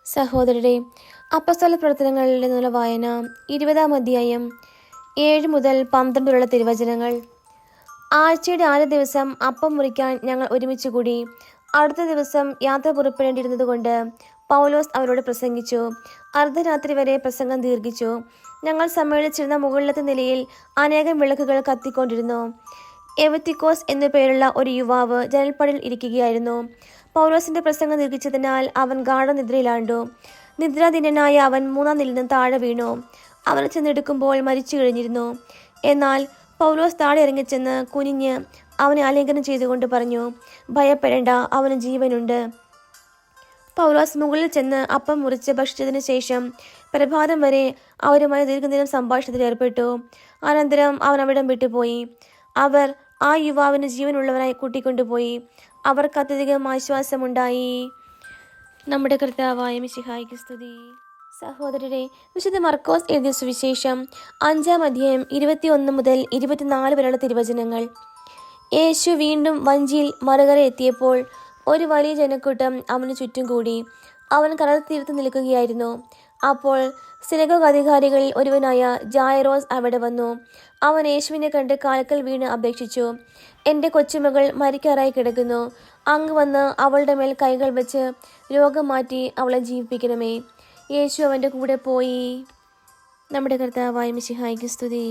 സഹോദരരെ, അപ്പസ്തോല പ്രവർത്തനങ്ങളിൽ നിന്നുള്ള വായന 20-ാം അധ്യായം 7 മുതൽ 12 വരെയുള്ള തിരുവചനങ്ങൾ. ആഴ്ചയുടെ ആദ്യ ദിവസം അപ്പം മുറിക്കാൻ ഞങ്ങൾ ഒരുമിച്ച് കൂടി. അടുത്ത ദിവസം യാത്ര പുറപ്പെടേണ്ടിയിരുന്നതുകൊണ്ട് പൗലോസ് അവരോട് പ്രസംഗിച്ചു. അർദ്ധരാത്രി വരെ പ്രസംഗം ദീർഘിച്ചു. ഞങ്ങൾ സമ്മേളിച്ചിരുന്ന മുകളിലത്തെ നിലയിൽ അനേകം വിളക്കുകൾ കത്തിക്കൊണ്ടിരുന്നു. എവത്തിക്കോസ് എന്നു പേരുള്ള ഒരു യുവാവ് ജനൽപ്പടിയിൽ ഇരിക്കുകയായിരുന്നു. പൗലോസിന്റെ പ്രസംഗം ദീർഘിച്ചതിനാൽ അവൻ ഗാഢനിദ്രയിലാണ്ടു. നിദ്രാധീനനായ അവൻ 3-ാം നിലയിൽ നിന്ന് താഴെ വീണു. അവനെ ചെന്നെടുക്കുമ്പോൾ മരിച്ചു കഴിഞ്ഞിരുന്നു. എന്നാൽ പൗലോസ് താഴെ ഇറങ്ങിച്ചെന്ന് കുനിഞ്ഞ് അവനെ ആലിംഗനം ചെയ്തുകൊണ്ട് പറഞ്ഞു, ഭയപ്പെടേണ്ട, അവന് ജീവനുണ്ട്. പൗലോസ് മുകളിൽ ചെന്ന് അപ്പം മുറിച്ച് ഭക്ഷിച്ചതിനു ശേഷം പ്രഭാതം വരെ അവരുമായി ദീർഘനേരം സംഭാഷണത്തിൽ ഏർപ്പെട്ടു. അനന്തരം അവൻ അവിടം വിട്ടുപോയി. അവർ ആ യുവാവിന് ജീവനുള്ളവനായി കൂട്ടിക്കൊണ്ടുപോയി. അവർക്ക് അത്യധികം ആശ്വാസമുണ്ടായി. നമ്മുടെ കർത്താവായ മിശിഹായ്ക്ക് സ്തുതി. സഹോദരരെ, വിശുദ്ധ മർക്കോസ് എഴുതിയ സുവിശേഷം 5-ാം അധ്യായം 21 മുതൽ 24 വരെയുള്ള തിരുവചനങ്ങൾ. യേശു വീണ്ടും വഞ്ചിയിൽ മറുകര എത്തിയപ്പോൾ ഒരു വലിയ ജനക്കൂട്ടം അവന് ചുറ്റും കൂടി. അവൻ കടൽ തീരത്ത് നിൽക്കുകയായിരുന്നു. അപ്പോൾ സിനഗോഗ് അധികാരികളിൽ ഒരുവനായ ജായറോസ് അവിടെ വന്നു. അവൻ യേശുവിനെ കണ്ട് കാൽക്കൽ വീണ് അപേക്ഷിച്ചു, എൻ്റെ കൊച്ചുമകൾ മരിക്കാറായി കിടക്കുന്നു. അങ്ങ് വന്ന് അവളുടെ മേൽ കൈകൾ വെച്ച് രോഗം മാറ്റി അവളെ ജീവിപ്പിക്കണമേ. യേശു അവൻ്റെ കൂടെ പോയി. നമ്മുടെ കർത്താവായ മിശിഹായ്ക്ക് സ്തുതി.